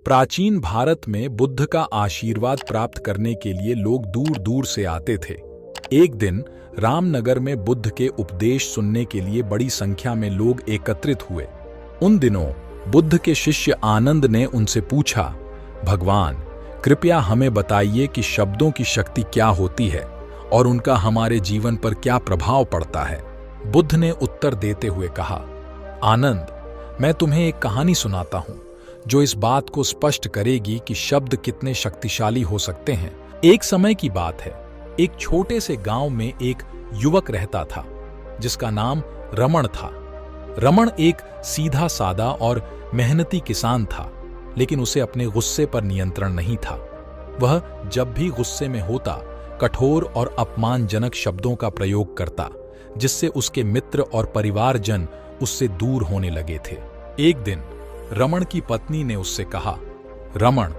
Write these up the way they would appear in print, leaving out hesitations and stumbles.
प्राचीन भारत में बुद्ध का आशीर्वाद प्राप्त करने के लिए लोग दूर दूर से आते थे। एक दिन रामनगर में बुद्ध के उपदेश सुनने के लिए बड़ी संख्या में लोग एकत्रित हुए। उन दिनों बुद्ध के शिष्य आनंद ने उनसे पूछा, भगवान, कृपया हमें बताइए कि शब्दों की शक्ति क्या होती है और उनका हमारे जीवन पर क्या प्रभाव पड़ता है। बुद्ध ने उत्तर देते हुए कहा, आनंद, मैं तुम्हें एक कहानी सुनाता हूं जो इस बात को स्पष्ट करेगी कि शब्द कितने शक्तिशाली हो सकते हैं। एक समय की बात है, एक छोटे से गांव में एक युवक रहता था जिसका नाम रमण था। रमण एक सीधा सादा और मेहनती किसान था, लेकिन उसे अपने गुस्से पर नियंत्रण नहीं था। वह जब भी गुस्से में होता, कठोर और अपमानजनक शब्दों का प्रयोग करता, जिससे उसके मित्र और परिवारजन उससे दूर होने लगे थे। एक दिन रमण की पत्नी ने उससे कहा, रमण,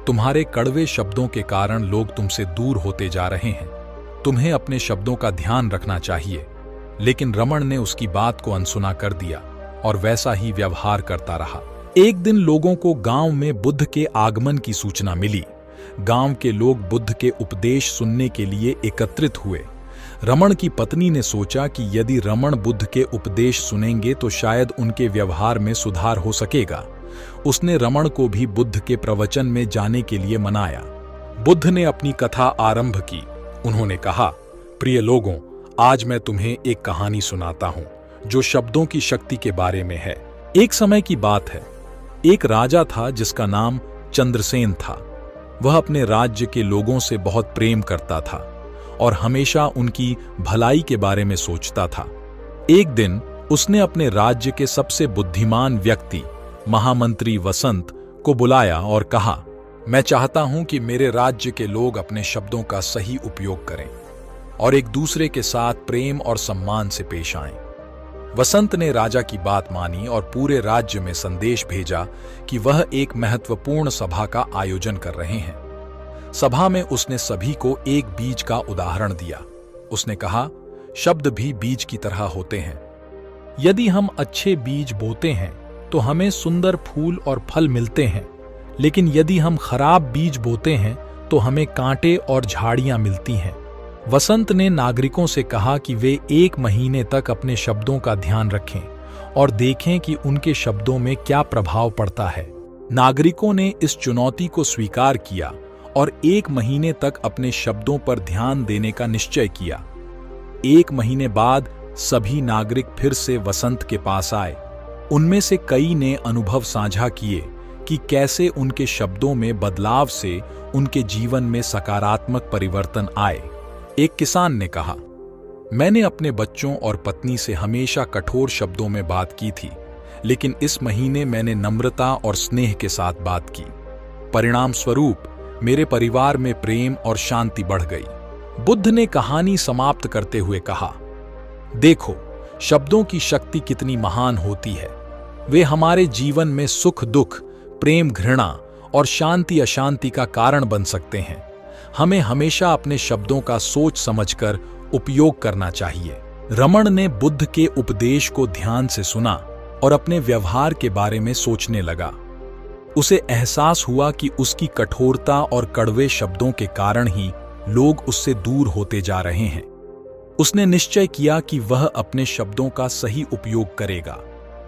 तुम्हारे कड़वे शब्दों के कारण लोग तुमसे दूर होते जा रहे हैं। तुम्हें अपने शब्दों का ध्यान रखना चाहिए। लेकिन रमण ने उसकी बात को अनसुना कर दिया और वैसा ही व्यवहार करता रहा। एक दिन लोगों को गांव में बुद्ध के आगमन की सूचना मिली। गांव के लोग बुद्ध के उपदेश सुनने के लिए एकत्रित हुए। रमण की पत्नी ने सोचा कि यदि रमण बुद्ध के उपदेश सुनेंगे तो शायद उनके व्यवहार में सुधार हो सकेगा। उसने रमण को भी बुद्ध के प्रवचन में जाने के लिए मनाया। बुद्ध ने अपनी कथा आरंभ की। उन्होंने कहा, प्रिय लोगों, आज मैं तुम्हें एक कहानी सुनाता हूं जो शब्दों की शक्ति के बारे में है। एक समय की बात है, एक राजा था जिसका नाम चंद्रसेन था। वह अपने राज्य के लोगों से बहुत प्रेम करता था और हमेशा उनकी भलाई के बारे में सोचता था। एक दिन उसने अपने राज्य के सबसे बुद्धिमान व्यक्ति महामंत्री वसंत को बुलाया और कहा, मैं चाहता हूं कि मेरे राज्य के लोग अपने शब्दों का सही उपयोग करें और एक दूसरे के साथ प्रेम और सम्मान से पेश आएं। वसंत ने राजा की बात मानी और पूरे राज्य में संदेश भेजा कि वह एक महत्वपूर्ण सभा का आयोजन कर रहे हैं। सभा में उसने सभी को एक बीज का उदाहरण दिया। उसने कहा, शब्द भी बीज की तरह होते हैं। यदि हम अच्छे बीज बोते हैं तो हमें सुंदर फूल और फल मिलते हैं, लेकिन यदि हम खराब बीज बोते हैं तो हमें कांटे और झाड़ियां मिलती हैं। वसंत ने नागरिकों से कहा कि वे 1 महीने तक अपने शब्दों का ध्यान रखें और देखें कि उनके शब्दों में क्या प्रभाव पड़ता है। नागरिकों ने इस चुनौती को स्वीकार किया और 1 महीने तक अपने शब्दों पर ध्यान देने का निश्चय किया। 1 महीने बाद सभी नागरिक फिर से वसंत के पास आए। उनमें से कई ने अनुभव साझा किए कि कैसे उनके शब्दों में बदलाव से उनके जीवन में सकारात्मक परिवर्तन आए। एक किसान ने कहा, मैंने अपने बच्चों और पत्नी से हमेशा कठोर शब्दों में बात की थी, लेकिन इस महीने मैंने नम्रता और स्नेह के साथ बात की। परिणाम स्वरूप मेरे परिवार में प्रेम और शांति बढ़ गई। बुद्ध ने कहानी समाप्त करते हुए कहा, देखो, शब्दों की शक्ति कितनी महान होती है। वे हमारे जीवन में सुख दुख, प्रेम घृणा और शांति अशांति का कारण बन सकते हैं। हमें हमेशा अपने शब्दों का सोच समझकर उपयोग करना चाहिए। रमण ने बुद्ध के उपदेश को ध्यान से सुना और अपने व्यवहार के बारे में सोचने लगा। उसे एहसास हुआ कि उसकी कठोरता और कड़वे शब्दों के कारण ही लोग उससे दूर होते जा रहे हैं। उसने निश्चय किया कि वह अपने शब्दों का सही उपयोग करेगा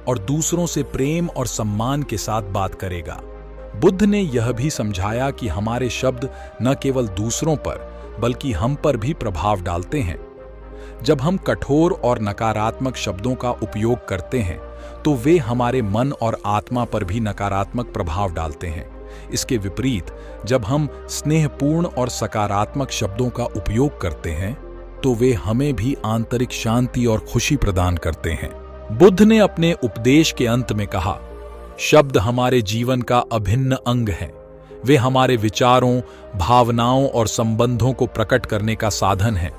और दूसरों से प्रेम और सम्मान के साथ बात करेगा। बुद्ध ने यह भी समझाया कि हमारे शब्द न केवल दूसरों पर बल्कि हम पर भी प्रभाव डालते हैं। जब हम कठोर और नकारात्मक शब्दों का उपयोग करते हैं तो वे हमारे मन और आत्मा पर भी नकारात्मक प्रभाव डालते हैं। इसके विपरीत जब हम स्नेहपूर्ण और सकारात्मक शब्दों का उपयोग करते हैं तो वे हमें भी आंतरिक शांति और खुशी प्रदान करते हैं। बुद्ध ने अपने उपदेश के अंत में कहा, शब्द हमारे जीवन का अभिन्न अंग हैं। वे हमारे विचारों, भावनाओं और संबंधों को प्रकट करने का साधन हैं।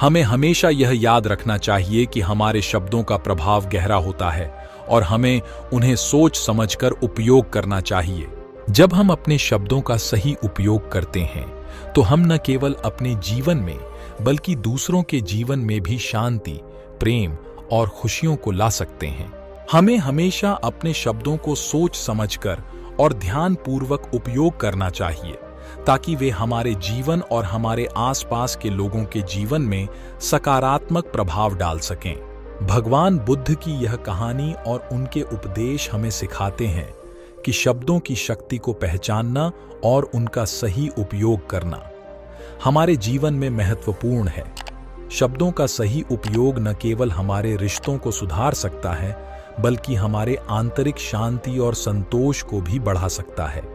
हमें हमेशा यह याद रखना चाहिए कि हमारे शब्दों का प्रभाव गहरा होता है और हमें उन्हें सोच समझकर उपयोग करना चाहिए। जब हम अपने शब्दों का सही उपयोग करते हैं तो हम न केवल अपने जीवन में बल्कि दूसरों के जीवन में भी शांति, प्रेम और खुशियों को ला सकते हैं। हमें हमेशा अपने शब्दों को सोच समझकर और ध्यानपूर्वक उपयोग करना चाहिए ताकि वे हमारे जीवन और हमारे आसपास के लोगों के जीवन में सकारात्मक प्रभाव डाल सकें। भगवान बुद्ध की यह कहानी और उनके उपदेश हमें सिखाते हैं कि शब्दों की शक्ति को पहचानना और उनका सही उपयोग करना हमारे जीवन में महत्वपूर्ण है। शब्दों का सही उपयोग न केवल हमारे रिश्तों को सुधार सकता है, बल्कि हमारे आंतरिक शांति और संतोष को भी बढ़ा सकता है।